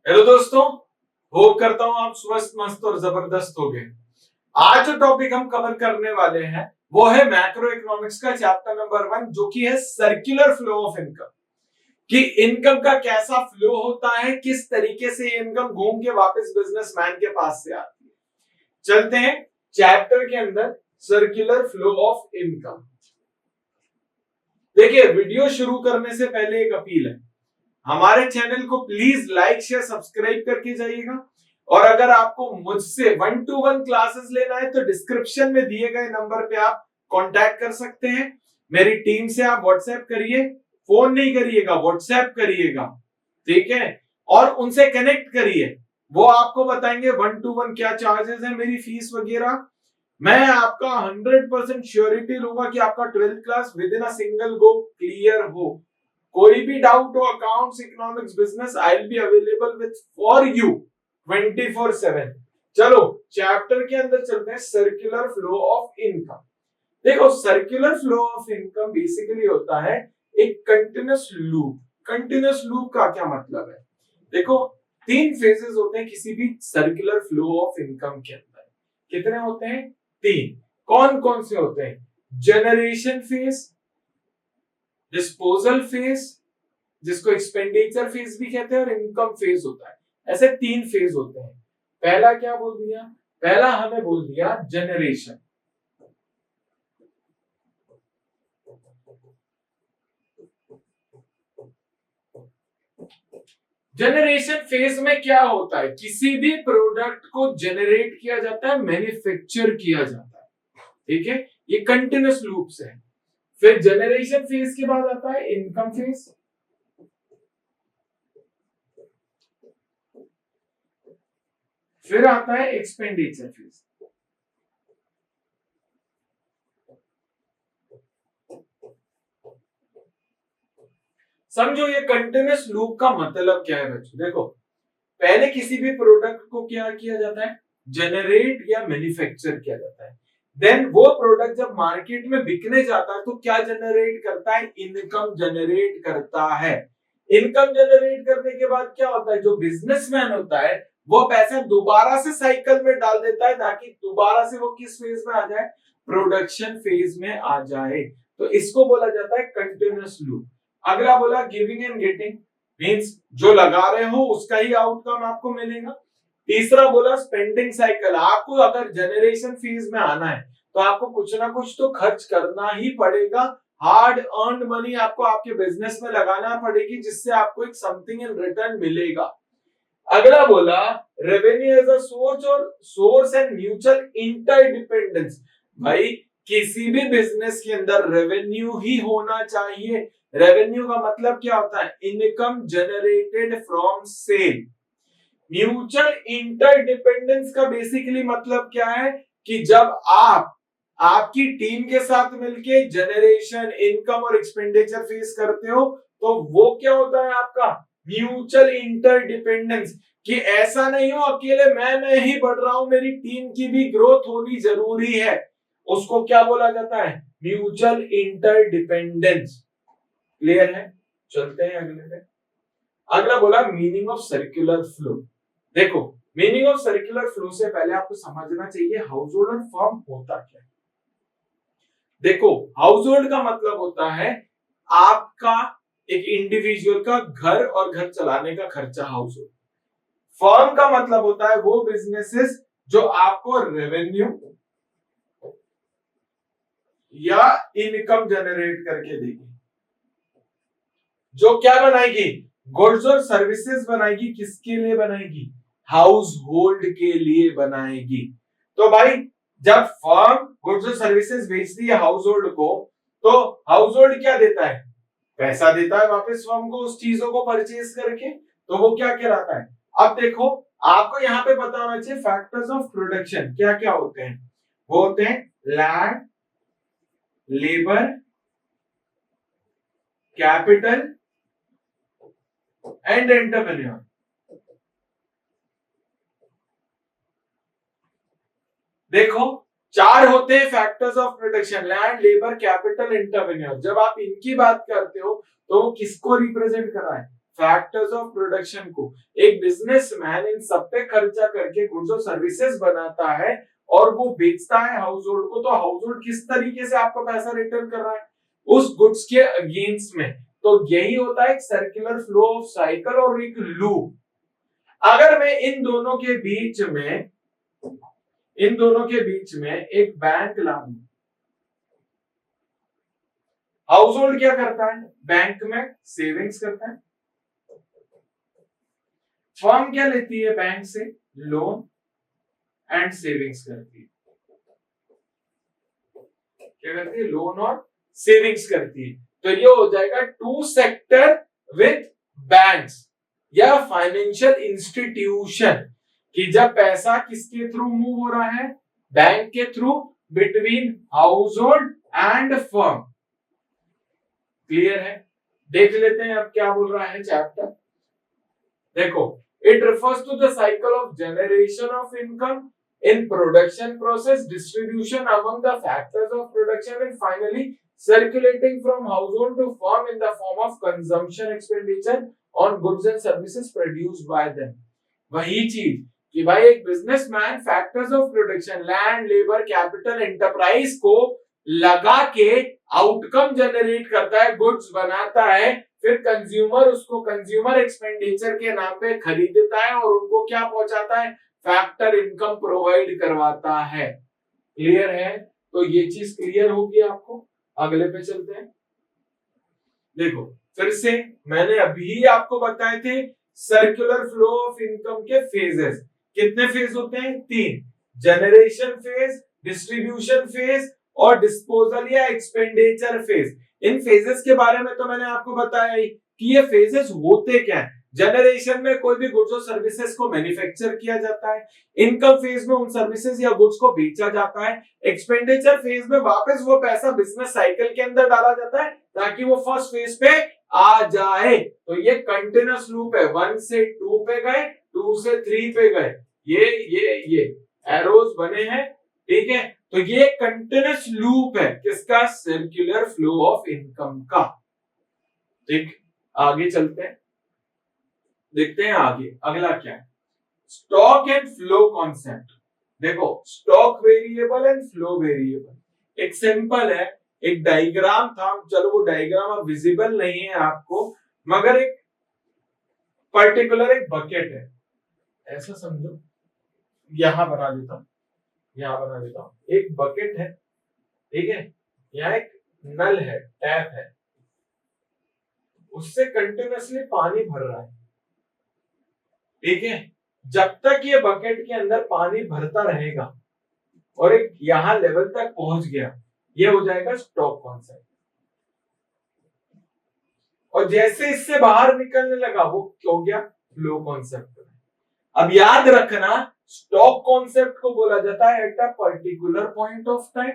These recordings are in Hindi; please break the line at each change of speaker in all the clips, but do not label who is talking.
हेलो दोस्तों, होप करता हूं आप स्वस्थ मस्त और जबरदस्त हो गए। आज जो टॉपिक हम कवर करने वाले हैं वो है मैक्रो इकोनॉमिक्स का चैप्टर नंबर 1, जो कि है सर्कुलर फ्लो ऑफ इनकम। कि इनकम का कैसा फ्लो होता है, किस तरीके से इनकम घूम के वापस बिजनेसमैन के पास से आती है। चलते हैं चैप्टर के अंदर, सर्कुलर फ्लो ऑफ इनकम। देखिए, वीडियो शुरू करने से पहले एक अपील है, हमारे चैनल को प्लीज लाइक शेयर सब्सक्राइब करके जाइएगा। और अगर आपको मुझसे 1-to-1 क्लासेस लेना है तो डिस्क्रिप्शन में दिए गए नंबर पे आप कांटेक्ट कर सकते हैं। मेरी टीम से आप व्हाट्सएप करिए, फोन नहीं करिएगा, व्हाट्सएप करिएगा, ठीक है। और उनसे कनेक्ट करिए, वो आपको बताएंगे 1-to-1 क्या चार्जेस है, मेरी फीस वगैरह। मैं आपका 100% श्योरिटी लूंगा कि आपका 12th class with in a single go clear हो। कोई भी डाउट हो accounts, economics, business, I will be available with for you 24/7। चलो चैप्टर के अंदर चलते हैं, सर्कुलर फ्लो ऑफ इनकम। देखो, circular flow of income basically होता है एक कंटिन्यूअस लूप। कंटिन्यूअस लूप का क्या मतलब है? देखो, 3 फेजेस होते हैं किसी भी सर्कुलर फ्लो ऑफ इनकम के अंदर। कितने होते हैं? 3। कौन कौन से होते हैं? जनरेशन फेज, डिस्पोजल फेज, जिसको एक्सपेंडिचर फेज भी कहते हैं, और इनकम फेज होता है। ऐसे 3 फेज होते हैं। पहला क्या बोल दिया? पहला हमें बोल दिया जनरेशन। जनरेशन फेज में क्या होता है? किसी भी प्रोडक्ट को जनरेट किया जाता है, मैन्युफैक्चर किया जाता है, ठीक है। ये कंटिन्यूअस लूप से है। फिर जनरेशन फेज के बाद आता है इनकम फेज। फिर आता है एक्सपेंडिचर फेज। समझो ये कंटिन्यूअस लूप का मतलब क्या है बच्चों। देखो, पहले किसी भी प्रोडक्ट को क्या किया जाता है? जनरेट या मैन्युफैक्चर किया जाता है। देन वो प्रोडक्ट जब मार्केट में बिकने जाता है तो क्या जनरेट करता है? इनकम जनरेट करता है। इनकम जनरेट करने के बाद क्या होता है? जो बिजनेसमैन होता है वो पैसा दोबारा से साइकिल में डाल देता है ताकि दोबारा से वो किस फेज में आ जाए? प्रोडक्शन फेज में आ जाए। तो इसको बोला जाता है कंटिन्यूअस लूप। अगला बोला गिविंग एंड गेटिंग, मींस जो लगा रहे हो उसका ही आउटकम आपको मिलेगा। तीसरा बोला स्पेंडिंग साइकिल, आपको अगर जनरेशन फेज में आना है तो आपको कुछ ना कुछ तो खर्च करना ही पड़ेगा। हार्ड अर्न्ड मनी आपको आपके बिजनेस में लगाना पड़ेगी, जिससे आपको एक समथिंग इन रिटर्न मिलेगा। अगला बोला revenue as a source and mutual interdependence. भाई, किसी भी बिजनेस के अंदर रेवेन्यू ही होना चाहिए। रेवेन्यू का मतलब क्या होता है? Income generated from sale. Mutual interdependence का बेसिकली मतलब क्या है? कि जब आप आपकी टीम के साथ मिलके जनरेशन, इनकम और एक्सपेंडिचर फेस करते हो तो वो क्या होता है आपका? Mutual interdependence. कि ऐसा नहीं हो अकेले मैं ही बढ़ रहा हूं, मेरी टीम की भी ग्रोथ होनी जरूरी है। उसको क्या बोला जाता है? Mutual interdependence. क्लियर है? चलते हैं अगले पे। अगला बोला मीनिंग ऑफ सर्कुलर फ्लो। देखो, मीनिंग ऑफ सर्कुलर फ्लो से पहले आपको समझना चाहिए हाउस होल्ड फर्म होता क्या है। देखो, हाउस होल्ड का मतलब होता है आपका एक इंडिविजुअल का घर और घर चलाने का खर्चा हाउस होल्ड। फर्म का मतलब होता है वो बिजनेसेस जो आपको रेवेन्यू या इनकम जनरेट करके देगी। जो क्या बनाएगी? गुड्स और सर्विसेज बनाएगी। किसके लिए बनाएगी? हाउस होल्ड के लिए बनाएगी। तो भाई, जब फर्म गुड्स और सर्विसेज बेचती है हाउस होल्ड को, तो हाउस होल्ड क्या देता है? पैसा देता है वापस फर्म को उस चीजों को परचेज करके। तो वो क्या कहलाता है? अब देखो, आपको यहां पे पता होना चाहिए फैक्टर्स ऑफ प्रोडक्शन क्या क्या होते हैं। वो होते हैं land, labour, capital and entrepreneur. देखो, 4 होते हैं factors of production, land, labour, capital, entrepreneur. जब आप इनकी बात करते हो तो किसको रिप्रेजेंट कर रहा है? फैक्टर्स ऑफ प्रोडक्शन को एक बिजनेसमैन इन सब पे खर्चा करके गुड्स और सर्विसेज बनाता है और वो बेचता है हाउस होल्ड को, तो हाउस होल्ड किस तरीके से आपको पैसा रिटर्न कर रहा है उस गुड्स के अगेंस्ट में। तो यही होता है एक सर्कुलर फ्लो ऑफ साइकिल और एक लूप। अगर मैं इन दोनों के बीच में एक बैंक लाऊं, हाउस होल्ड क्या करता है, बैंक में सेविंग्स करता है, फर्म क्या लेती है बैंक से, लोन एंड सेविंग्स करती है। क्या करती है, लोन और सेविंग्स करती है। तो ये हो जाएगा टू सेक्टर विथ बैंक्स या फाइनेंशियल इंस्टीट्यूशन, कि जब पैसा किसके थ्रू मूव हो रहा है, बैंक के through between house hold and firm. Clear है? देख लेते हैं अब क्या बोल रहा है चैप्टर। देखो, it refers to the cycle of generation of income in production process, distribution among the factors of production, and finally circulating from household to firm in the form of consumption expenditure on goods and services produced by them। वही चीज कि भाई एक businessman factors of production, land, labour, capital, enterprise को लगा के आउटकम जनरेट करता है, गुड्स बनाता है, फिर कंज्यूमर उसको कंज्यूमर एक्सपेंडिचर के नाम पे खरीदता है और उनको क्या पहुंचाता है, फैक्टर इनकम प्रोवाइड करवाता है। क्लियर है? तो ये चीज क्लियर होगी आपको। अगले पे चलते हैं। देखो, फिर से मैंने अभी आपको बताए थे सर्कुलर फ्लो ऑफ इनकम के फेजेस। कितने फेज होते हैं? 3, जनरेशन फेज, डिस्ट्रीब्यूशन फेज और डिस्पोजल या एक्सपेंडिचर फेज। इन फेजेस के बारे में तो मैंने आपको बताया ही कि ये फेजेस होते क्या है। जनरेशन में कोई भी गुड्स और सर्विसेज को मैन्युफैक्चर किया जाता है, इनकम फेज में उन सर्विसेज या गुड्स को बेचा जाता है, एक्सपेंडिचर फेज में वापस वो पैसा बिजनेस साइकिल के अंदर डाला जाता है ताकि वो फर्स्ट फेज पे आ जाए। तो ये कंटिन्यूअस लूप है, 1 से 2 पे गए, 2 से 3 पे गए, ये एरोज बने हैं, ठीक है। तो ये कंटिन्यूअस लूप है किसका, सर्कुलर फ्लो ऑफ इनकम का। ठीक, आगे चलते हैं, देखते हैं आगे अगला क्या है, स्टॉक एंड फ्लो कॉन्सेप्ट। देखो, stock variable and flow variable एक सिंपल है, एक डायग्राम था, चलो वो डायग्राम अब विजिबल नहीं है आपको, मगर एक पर्टिकुलर एक बकेट है, ऐसा समझो, यहां बना देता हूं, एक बकेट है, ठीक है, यहाँ एक नल है, टैप है, उससे कंटिन्यूअसली पानी भर रहा है, ठीक है। जब तक ये बकेट के अंदर पानी भरता रहेगा और एक यहां लेवल तक पहुंच गया, ये हो जाएगा स्टॉक कॉन्सेप्ट। और जैसे इससे बाहर निकलने लगा वो क्या हो गया, फ्लो कॉन्सेप्ट। अब याद रखना, स्टॉक कॉन्सेप्ट को बोला जाता है at a particular point of time,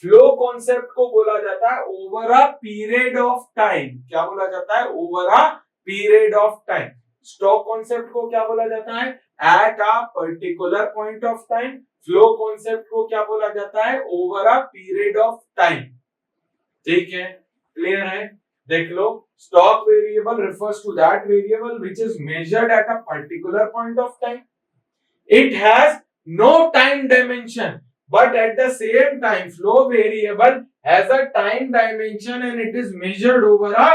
flow concept को बोला जाता है over a period of time. क्या बोला जाता है, over a period of time. Stock concept को क्या बोला जाता है, at a particular point of time. Flow concept को क्या बोला जाता है, over a period of time. ठीक है, क्लियर है? देख लो, stock variable refers to that variable which is measured at a particular point of time. It has no time dimension, but at the same time flow variable has a time dimension and it is measured over a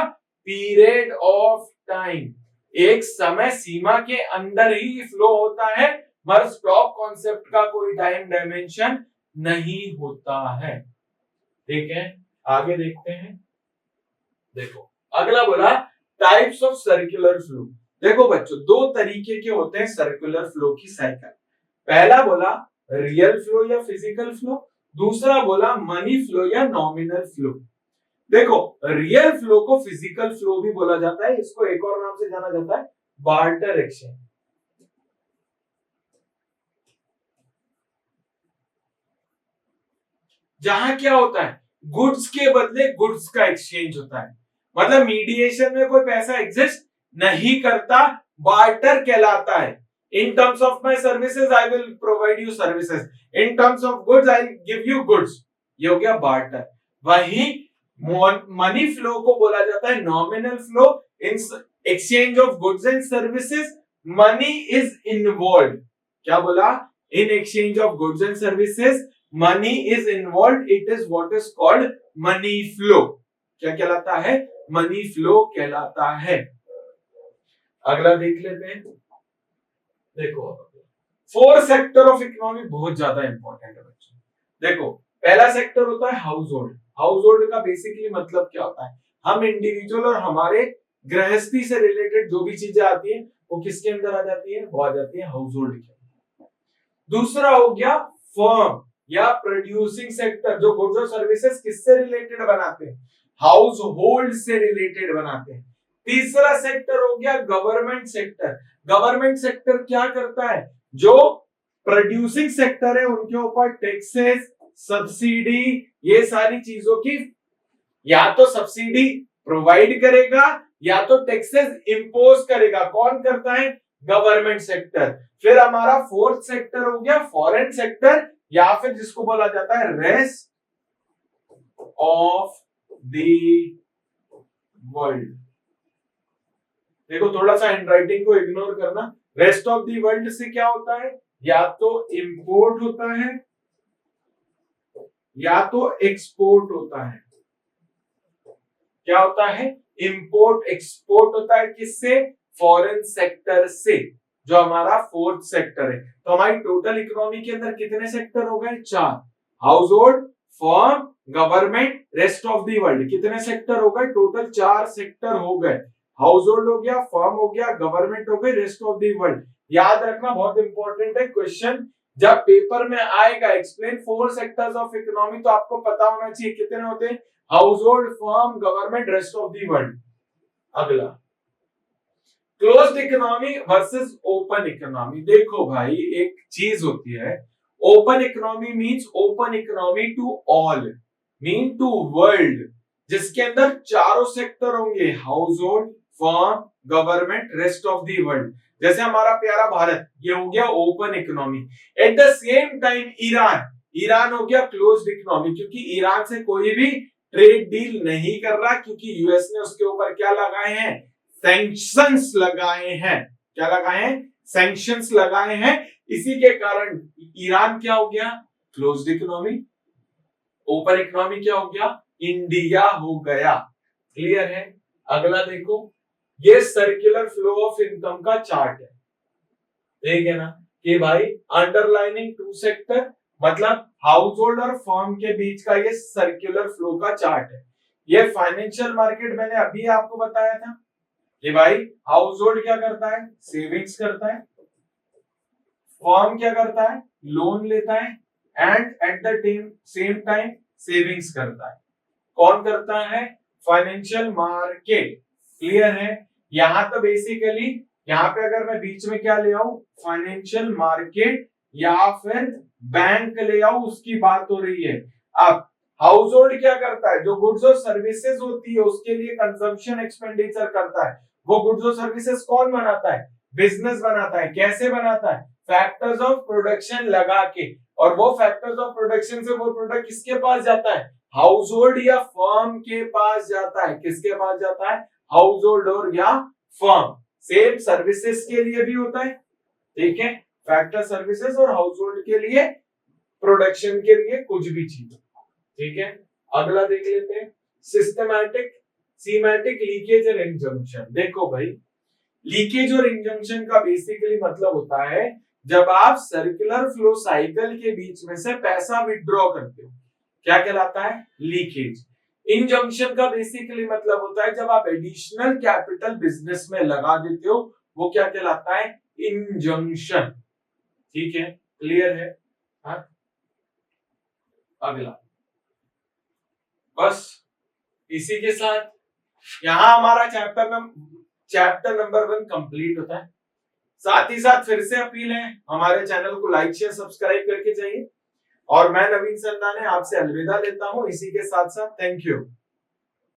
period of time. एक समय सीमा के अंदर ही फ्लो होता है, मगर स्टॉक कॉन्सेप्ट का कोई टाइम डायमेंशन नहीं होता है। ठीक है, आगे देखते हैं। देखो, अगला बोला टाइप्स ऑफ सर्कुलर फ्लो। देखो बच्चों, 2 तरीके के होते हैं सर्कुलर फ्लो की साइकिल। पहला बोला रियल फ्लो या फिजिकल फ्लो, दूसरा बोला मनी फ्लो या नॉमिनल फ्लो। देखो, रियल फ्लो को फिजिकल फ्लो भी बोला जाता है, इसको एक और नाम से जाना जाता है बार्टर एक्सचेंज। जहां क्या होता है, गुड्स के बदले गुड्स का एक्सचेंज होता है, मतलब मीडिएशन में कोई पैसा एग्जिस्ट नहीं करता, बार्टर कहलाता है। In terms of my services I will provide you services, in terms of goods I will give you goods, ये हो गया बार्टर। वही मनी फ्लो को बोला जाता है nominal flow. In exchange of goods and services, money is involve. क्या बोला? In exchange of goods and services money is involve, it is what is called money flow. क्या कहलाता है? मनी फ्लो कहलाता है। अगला देख लेते हैं। देखो, फोर सेक्टर ऑफ इकोनॉमी बहुत ज्यादा इंपॉर्टेंट है बच्चों। देखो, पहला सेक्टर होता है हाउस होल्ड। हाउस होल्ड का बेसिकली मतलब क्या होता है? हम इंडिविजुअल और हमारे गृहस्थी से रिलेटेड जो भी चीजें आती है वो किसके अंदर आ जाती है? वो आ जाती है हाउस होल्ड के अंदर। दूसरा हो गया फर्म या प्रोड्यूसिंग सेक्टर, जो गुड्स और सर्विसेज किससे रिलेटेड बनाते हैं? हाउस होल्ड से रिलेटेड बनाते हैं। तीसरा सेक्टर हो गया गवर्नमेंट सेक्टर। गवर्नमेंट सेक्टर क्या करता है? जो प्रोड्यूसिंग सेक्टर है उनके ऊपर टैक्सेस, सब्सिडी, ये सारी चीजों की या तो सब्सिडी प्रोवाइड करेगा या तो टैक्सेस इंपोज करेगा। कौन करता है? Government sector. फिर हमारा फोर्थ सेक्टर हो गया फॉरेन सेक्टर, या फिर जिसको बोला जाता है रेस्ट ऑफ द वर्ल्ड। देखो, थोड़ा सा हैंडराइटिंग को इग्नोर करना। रेस्ट ऑफ द वर्ल्ड से क्या होता है? या तो इंपोर्ट होता है या तो एक्सपोर्ट होता है। क्या होता है? इंपोर्ट एक्सपोर्ट होता है। किससे? फॉरेन सेक्टर से, जो हमारा फोर्थ सेक्टर है। तो हमारी टोटल इकोनॉमी के अंदर कितने सेक्टर हो गए? 4। House hold, firm, government, rest of the world. कितने सेक्टर हो गए? टोटल 4 सेक्टर हो गए। हाउस होल्ड हो गया, फर्म हो गया, गवर्नमेंट हो गई, रेस्ट ऑफ द वर्ल्ड। याद रखना, बहुत इंपॉर्टेंट है क्वेश्चन। जब पेपर में आएगा एक्सप्लेन 4 सेक्टर्स ऑफ इकोनॉमी, तो आपको पता होना चाहिए कितने होते हैं? Household, firm, government, rest of the world. अगला, closed economy versus open economy. देखो भाई, एक चीज होती है, open economy means open economy to all, mean to world, जिसके अंदर चारों सेक्टर होंगे, household, firm, government, rest of the world. जैसे हमारा प्यारा भारत, ये हो गया open economy. At the same time Iran हो गया क्लोज्ड इकोनॉमी, क्योंकि ईरान से कोई भी ट्रेड डील नहीं कर रहा, क्योंकि यूएस ने उसके ऊपर क्या लगाए हैं? सैंक्शंस लगाए हैं। क्या लगाए हैं? सैंक्शंस लगाए हैं। इसी के कारण ईरान क्या हो गया? Closed economy. ओपन इकोनॉमी क्या हो गया? इंडिया हो गया। क्लियर है? अगला देखो, ये सर्कुलर फ्लो ऑफ इनकम का चार्ट है। ठीक है ना? कि भाई अंडरलाइनिंग 2 सेक्टर, मतलब हाउस होल्ड और फर्म के बीच का ये सर्कुलर फ्लो का चार्ट है। ये फाइनेंशियल मार्केट मैंने अभी आपको बताया था कि भाई हाउस होल्ड क्या करता है? सेविंग्स करता है। फर्म क्या करता है? लोन लेता है। And eight the same time savings करता है। कौन करता है? Financial market. क्लियर है? यहां तो बेसिकली यहां पे अगर मैं बीच में क्या ले आऊं? फाइनेंशियल मार्केट या फिर बैंक ले आऊं, उसकी बात हो रही है। अब हाउस होल्ड क्या करता है? जो गुड्स और सर्विसेज होती है उसके लिए कंजम्पशन एक्सपेंडिचर करता है। वो गुड्स और सर्विसेज कौन बनाता है? बिजनेस बनाता है। कैसे बनाता है? फैक्टर्स ऑफ प्रोडक्शन लगा के। और वो फैक्टर्स ऑफ प्रोडक्शन से वो प्रोडक्ट किसके पास जाता है? हाउस होल्ड या फर्म के पास जाता है। किसके पास जाता है? हाउस होल्ड और या फर्म। सेम सर्विसेज के लिए भी होता है। ठीक है? फैक्टर सर्विसेज और हाउस होल्ड के लिए, प्रोडक्शन के लिए कुछ भी चीज। ठीक है? अगला देख लेते हैं, सिस्टमैटिक सीमैटिक लीकेज और इंजंक्शन। देखो भाई, लीकेज और इंजंक्शन का बेसिकली मतलब होता है जब आप सर्कुलर फ्लो साइकिल के बीच में से पैसा विड्रॉ करते हो, क्या कहलाता है? लीकेज। इंजंक्शन का बेसिकली मतलब होता है जब आप एडिशनल कैपिटल बिजनेस में लगा देते हो, वो क्या कहलाता है? इंजंक्शन। ठीक है? क्लियर है? हाँ? अगला, बस इसी के साथ यहां हमारा चैप्टर नंबर 1 कंप्लीट होता है। साथ ही साथ फिर से अपील है, हमारे चैनल को लाइक शेयर सब्सक्राइब करके जाइए। और मैं नवीन संदाने आपसे अलविदा लेता हूं। इसी के साथ साथ थैंक यू।